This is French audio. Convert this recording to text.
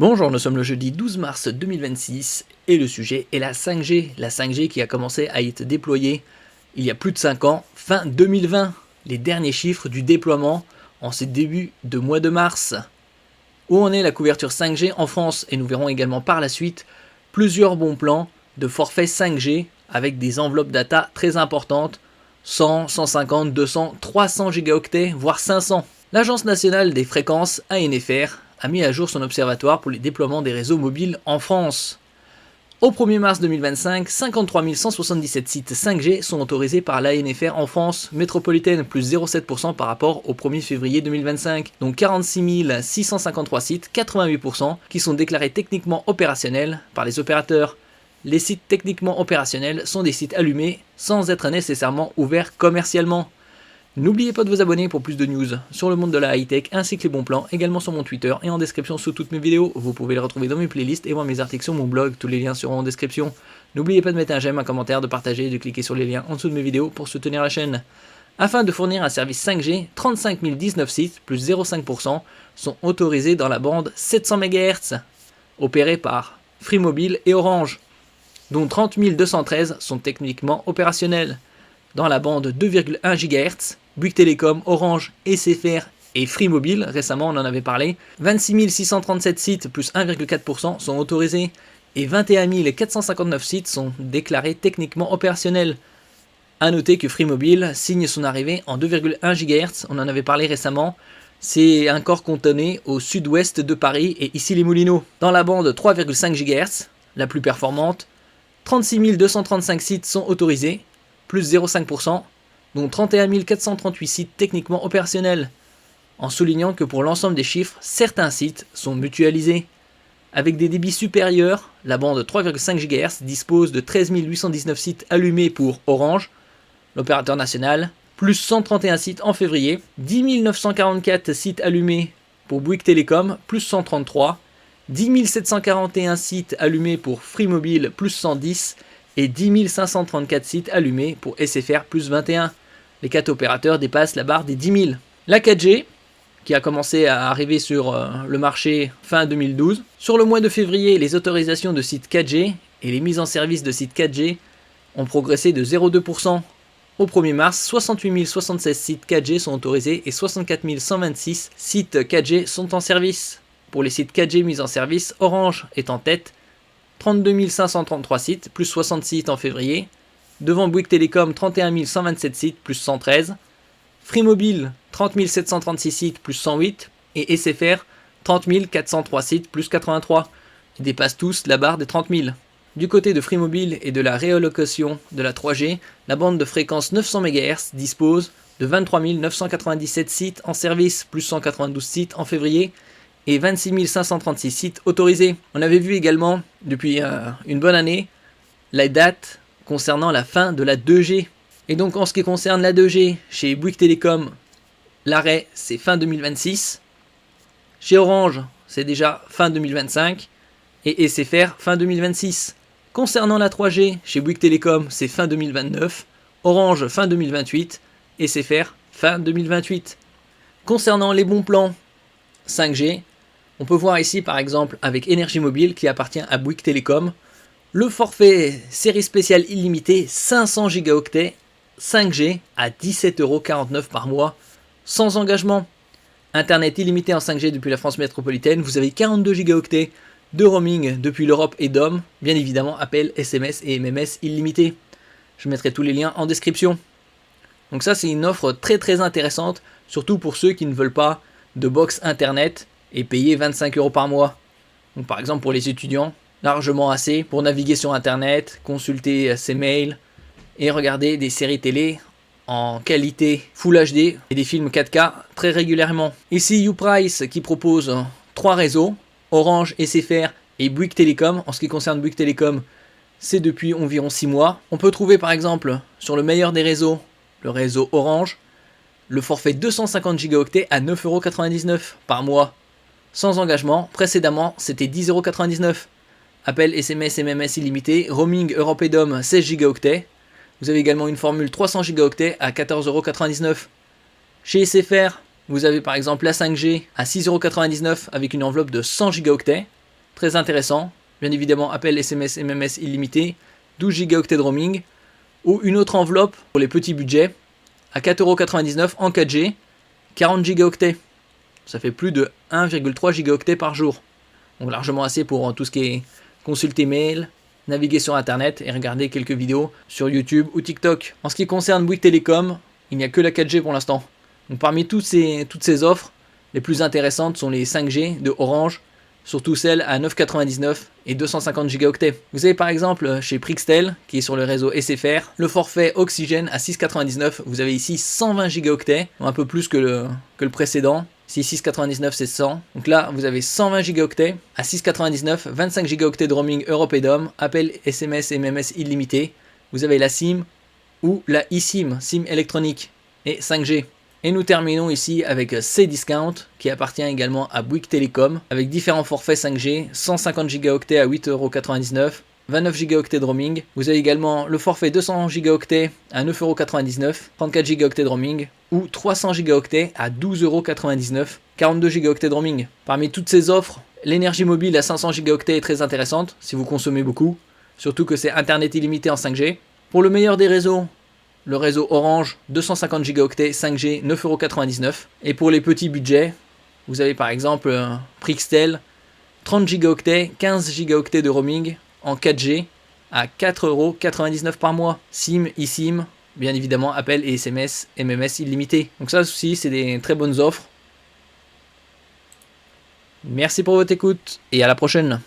Bonjour, nous sommes le jeudi 12 mars 2026 et le sujet est la 5G. La 5G qui a commencé à être déployée il y a plus de 5 ans, fin 2020. Les derniers chiffres du déploiement en ces débuts de mois de mars. Où en est la couverture 5G en France? Et nous verrons également par la suite plusieurs bons plans de forfait 5G avec des enveloppes data très importantes, 100, 150, 200, 300 gigaoctets, voire 500. L'Agence nationale des fréquences ANFR a mis à jour son observatoire pour les déploiements des réseaux mobiles en France. Au 1er mars 2025, 53 177 sites 5G sont autorisés par l'ANFR en France métropolitaine, plus 0,7% par rapport au 1er février 2025. Donc 46 653 sites, 88%, qui sont déclarés techniquement opérationnels par les opérateurs. Les sites techniquement opérationnels sont des sites allumés sans être nécessairement ouverts commercialement. N'oubliez pas de vous abonner pour plus de news sur le monde de la high-tech ainsi que les bons plans, également sur mon Twitter et en description sous toutes mes vidéos. Vous pouvez les retrouver dans mes playlists et voir mes articles sur mon blog, tous les liens seront en description. N'oubliez pas de mettre un j'aime, un commentaire, de partager et de cliquer sur les liens en dessous de mes vidéos pour soutenir la chaîne. Afin de fournir un service 5G, 35 019 sites, plus 0,5%, sont autorisés dans la bande 700 MHz, opérés par Free Mobile et Orange, dont 30 213 sont techniquement opérationnels. Dans la bande 2,1 GHz, Bouygues Telecom, Orange, SFR et Free Mobile, récemment on en avait parlé, 26 637 sites plus 1,4% sont autorisés et 21 459 sites sont déclarés techniquement opérationnels. A noter que Free Mobile signe son arrivée en 2,1 GHz, on en avait parlé récemment, c'est un corps cantonné au sud-ouest de Paris et Issy-les-Moulineaux. Dans la bande 3,5 GHz, la plus performante, 36 235 sites sont autorisés, plus 0,5%, dont 31 438 sites techniquement opérationnels, en soulignant que pour l'ensemble des chiffres, certains sites sont mutualisés. Avec des débits supérieurs, la bande 3,5 GHz dispose de 13 819 sites allumés pour Orange, l'opérateur national, plus 131 sites en février, 10 944 sites allumés pour Bouygues Telecom, plus 133, 10 741 sites allumés pour Free Mobile, plus 110, et 10 534 sites allumés pour SFR, plus 21. Les 4 opérateurs dépassent la barre des 10 000. La 4G, qui a commencé à arriver sur le marché fin 2012. Sur le mois de février, les autorisations de sites 4G et les mises en service de sites 4G ont progressé de 0,2%. Au 1er mars, 68 076 sites 4G sont autorisés et 64 126 sites 4G sont en service. Pour les sites 4G mis en service, Orange est en tête, 32 533 sites, plus 60 sites en février. Devant Bouygues Telecom, 31 127 sites, plus 113. Free Mobile, 30 736 sites, plus 108. Et SFR, 30 403 sites, plus 83. Ils dépassent tous la barre des 30 000. Du côté de Free Mobile et de la réallocation de la 3G, la bande de fréquence 900 MHz dispose de 23 997 sites en service, plus 192 sites en février. Et 26 536 sites autorisés. On avait vu également, depuis une bonne année, la date concernant la fin de la 2G. Et donc en ce qui concerne la 2G, chez Bouygues Telecom, l'arrêt c'est fin 2026. Chez Orange, c'est déjà fin 2025. Et SFR, fin 2026. Concernant la 3G, chez Bouygues Telecom, c'est fin 2029. Orange, fin 2028. SFR, fin 2028. Concernant les bons plans 5G, on peut voir ici par exemple avec Énergie Mobile qui appartient à Bouygues Telecom, le forfait série spéciale illimitée 500 gigaoctets 5G à 17,49€ par mois sans engagement. Internet illimité en 5G depuis la France métropolitaine, vous avez 42 gigaoctets de roaming depuis l'Europe et DOM, bien évidemment appel, SMS et MMS illimité. Je mettrai tous les liens en description. Donc ça c'est une offre très intéressante, surtout pour ceux qui ne veulent pas de box internet et payer 25€ par mois. Donc par exemple pour les étudiants, largement assez pour naviguer sur internet, consulter ses mails et regarder des séries télé en qualité Full HD et des films 4K très régulièrement. Ici Uprice qui propose 3 réseaux, Orange, SFR et Bouygues Telecom. En ce qui concerne Bouygues Telecom, c'est depuis environ 6 mois. On peut trouver par exemple sur le meilleur des réseaux, le réseau Orange, le forfait 250 gigaoctets à 9,99€ par mois, sans engagement. Précédemment, c'était 10,99€. Appel, SMS, MMS illimité, roaming Europe et DOM 16 gigaoctets. Vous avez également une formule 300 gigaoctets à 14,99€. Chez SFR, vous avez par exemple la 5G à 6,99€ avec une enveloppe de 100 gigaoctets. très intéressant. Bien évidemment, appel, SMS, MMS illimité, 12 Go de roaming, ou une autre enveloppe pour les petits budgets, à 4,99€ en 4G, 40 Go. Ça fait plus de 1,3 Go par jour. Donc largement assez pour tout ce qui est consulter mail, naviguer sur internet et regarder quelques vidéos sur YouTube ou TikTok. En ce qui concerne Bouygues Telecom, il n'y a que la 4G pour l'instant. Donc parmi toutes ces offres, les plus intéressantes sont les 5G de Orange, surtout celles à 9,99€ et 250 Go. Vous avez par exemple chez Prixtel, qui est sur le réseau SFR, le forfait Oxygène à 6,99€. Vous avez ici 120 Go, un peu plus que le précédent. Si 6,99€ c'est 100. Donc là, vous avez 120 Go à 6,99€, 25 Go de roaming Europe et DOM, appel, SMS et MMS illimité. Vous avez la SIM ou la eSIM, SIM électronique et 5G. Et nous terminons ici avec Cdiscount, qui appartient également à Bouygues Telecom, avec différents forfaits 5G, 150 Go à 8,99€, 29 Go de roaming. Vous avez également le forfait 200 Go à 9,99€, 34 Go de roaming, ou 300 Go à 12,99€, 42 Go de roaming. Parmi toutes ces offres, l'énergie mobile à 500 Go est très intéressante, si vous consommez beaucoup, surtout que c'est Internet illimité en 5G. Pour le meilleur des réseaux, le réseau Orange, 250 Go 5G, 9,99€. Et pour les petits budgets, vous avez par exemple Prixtel, 30 Go 15 Go de roaming en 4G à 4,99€ par mois. SIM, eSIM, bien évidemment, appel et SMS, MMS illimité. Donc ça aussi, c'est des très bonnes offres. Merci pour votre écoute et à la prochaine.